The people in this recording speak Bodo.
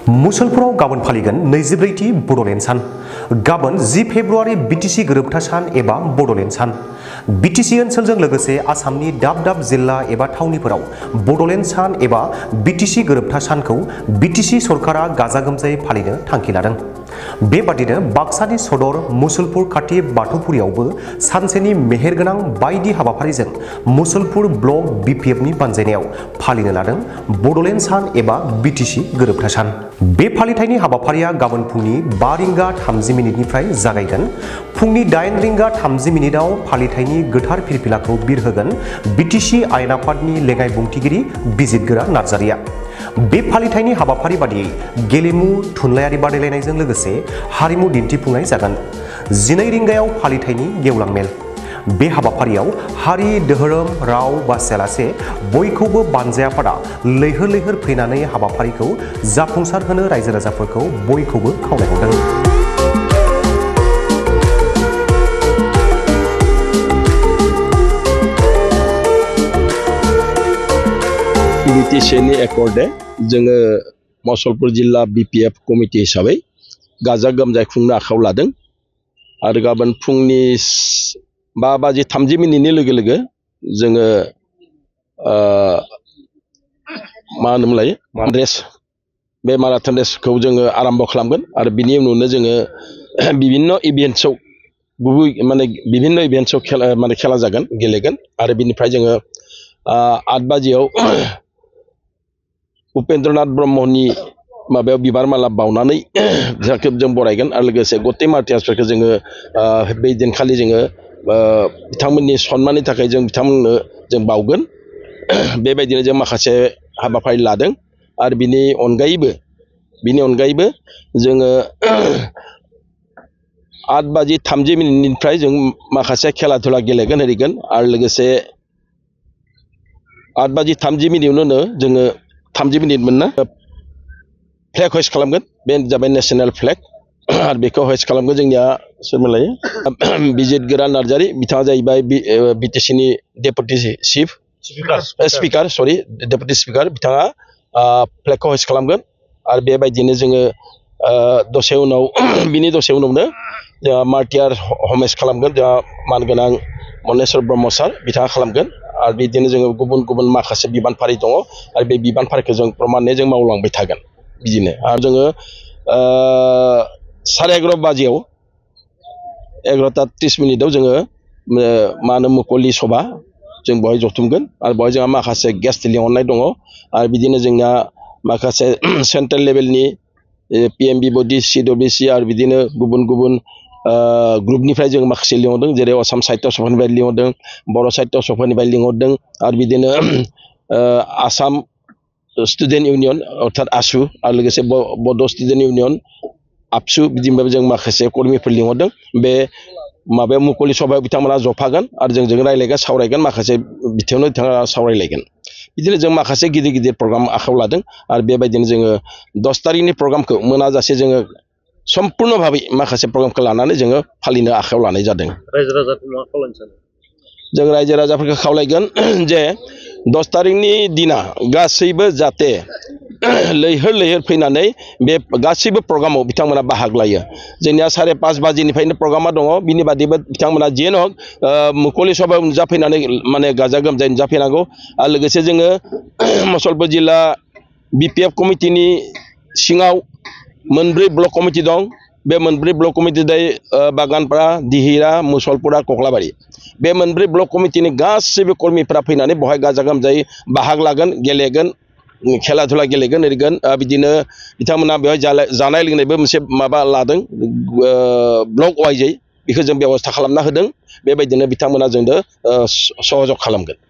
मुसलपुराव गाबोन फालिगोन 24थि बड'लेण्ड सान। गाबोन 10 फेब्रुआरि बिटिसि गोरोबथा सान एबा बड'लेण्ड सान। बिटिसि ओनसोलजों लोगोसे आसामनि दाब दाब जिल्ला एबा थावनिफोराव बड'लेण्ड सान एबा बिटिसि गोरोबथा सानखौ बिटिसि सरकारा गाजा गोमजायै फालिनो थांखि लादों। बेबादिनो बाक्सानि सदर मुसलपुर खाथि बाथौफुरियावबो सानसेनि मेहेरगोनां बायदि हाबाफारिजों मुसलपुर ब्लक बिपिएफनि बानजायनायाव फालिनो लादों बड'लेण्ड सान एबा बिटिसि गोरोबथा सान। बे फालिथायनि हाबाफारिया गाबोन फुंनि 5 रिंगा 30 मिनिटनिफ्राय जागायगोन। फुंनि 8 रिंगा 30 मिनिटआव फालिथायनि गोथार फिरफिलाखौ बिरहोगोन बिटिसि आयेन आफादनि लेङाइ बुंथिगिरि बिजितगोरा नार्जारिया। बे फालिथायनि हाबाफारि बादियै गेलेमु थुनलाइयारि बादायलायनायजों लोगोसे हारिमु दिन्थिफुंनाय जागोन। 12 रिंगायाव फालिथायनि गेवलां मेल। बे हाबाफारियाव हारि धोरोम राव बासियालासे बयखौबो बानजाय आफादा लैहोर लैहोर फैनानै हाबाफारिखौ जाफुंसार होनो रायजो राजाफोरखौ बयखौबो खावलायहरदों। बिटिसिनि एकर्डे जोङो मुसलपुर जिल्ला बिपिएफ कमिटि हिसाबै गाजा गोमजायै खुंनो आखायाव लादों आरो गाबोन फुंनि 5:30 लोगो लोगो जोङो मा होनोमोनलाय बे माराथन रेसखौ जोङो आरम्भ खालामगोन आरो बिनि उनावनो जोङो बिभिन्न' इभेन्ट्सआव बिभिन्न' इभेन्ट्सआव खेला जागोन गेलेगोन आरो बिनिफ्राय जोङो 8 बाजियाव उपेन्द्रनाथ ब्रह्मनि माबायाव बिबार माला बावनानै जों बरायगोन आरो लोगोसे गते मार्टियार्सफोरखौ जोङो बै दिनखालि जोङो बिथांमोननि सन्माननि थाखाय जों बिथांमोननो जों बावगोन। बेबायदिनो जों माखासे हाबाफारि लादों आरो बिनि अनगायैबो जोङो 8:30 जों माखासे खेला धुला गेलेगोन ओरैगोन आरो लोगोसे 8:30 जोङो 30 मिनिट मोनना फ्लेग हइस्ट खालामगोन। बे जाबाय नेशनेल फ्लेग आरो बेखौ हइस्ट खालामगोन जोंनिया सोरमोनलाय बिजितगोरा नार्जारि। बिथाङा जाहैबाय बिटिसिनि डेपुटि डेपुटि स्पिकार। बिथाङा फ्लेगखौ हइस्ट खालामगोन आरो बेबायदिनो जोङो बिनि दसे उनावनो जोंहा मार्टियार हमेज खालामगोन। जोंहा मानगोनां मनेस्वर ब्रह्म सार बिथाङा खालामगोन आरो बिदिनो जोङो गुबुन गुबुन माखासे बिबानफारि दङ आरो बे बिबानफारिखौ जों प्रमानै जों मावलांबाय थागोन। बिदिनो आरो जोङो 11:30 बाजियाव 11:30 जोङो मा होनो मुक'लि सभा जों बेवहाय जथुमगोन आरो बेवहाय जोंहा माखासे गेस्ट लिंहरनाय दङ आरो बिदिनो जोंना माखासे सेन्ट्रेल लेभेलनि पिएमबि बडि सिडब्लिउसि आरो बिदिनो गुबुन गुबुन ग्रुपनिफ्राय जों माखासे लिंहरदों, जेरै आसाम साहित्य सभानिफ्राय लिंहरदों, बर' साहित्य सभानिफ्राय लिंहरदों आरो बिदिनो आसाम स्टुडेन्ट इउनियन अर्थात आसु आरो लोगोसे बड' स्टुडेन्ट इउनियन आबसु बिदिनिफ्राय जों माखासे कर्मिफोर लिंहरदों। बे माबायाव मुक'लि सभायाव बिथांमोना जफागोन आरो जोंजों रायलायगोन सावरायगोन, माखासे बिथिङावनो बिथाङा सावरायलायगोन। बिदिनो जों माखासे गिदिर गिदिर प्रग्राम आखायाव लादों आरो बेबायदिनो जोङो 10 तारिखनि प्रग्रामखौ मोनाजासे जोङो सम्पुर्ण भाबै माखासे प्रग्रामखौ लानानै जोङो फालिनो आखायाव लानाय जादों। रायजो राजाखौ मा खावलायनो सानो? जों रायजो राजाफोरखौ खावलायगोन जे 10 तारिखनि दिना गासैबो जाहाथे लैहोर लैहोर फैनानै बे गासैबो प्रग्रामाव बिथांमोना बाहागो लायो। जोंनिया 5:30 बाजिनिफ्रायनो प्रग्रामा दङ। बिनि बादैबो बिथांमोना जियानो हक मुक'लि सभायाव नुजाफैनानै गाजा गोमजायै नुजाफैनांगौ आरो लोगोसे जोङो मुसलपुर जिल्ला बिपिएफ कमिटिनि सिङाव 4 ब्लक कमिटि दं। बे 4 ब्लक कमिटि बागानपारा, दिहिरा, मुसलपुरा, कक्लाबारि। बे 4 ब्लक कमिटिनि गासैबो कर्मिफोरा फैनानै बेवहाय गाजा गोमजायै बाहागो लागोन, गेलेगोन, खेला धुला गेलेगोन ओरैगोन। बिदिनो बिथांमोना बेवहाय जानाय लोंनायबो मोनसे माबा लादों ब्लक वाइजै, बेखौ जों बेबस्था खालामना होदों। बेबायदिनो बिथांमोना जोंनो सहयोग खालामगोन।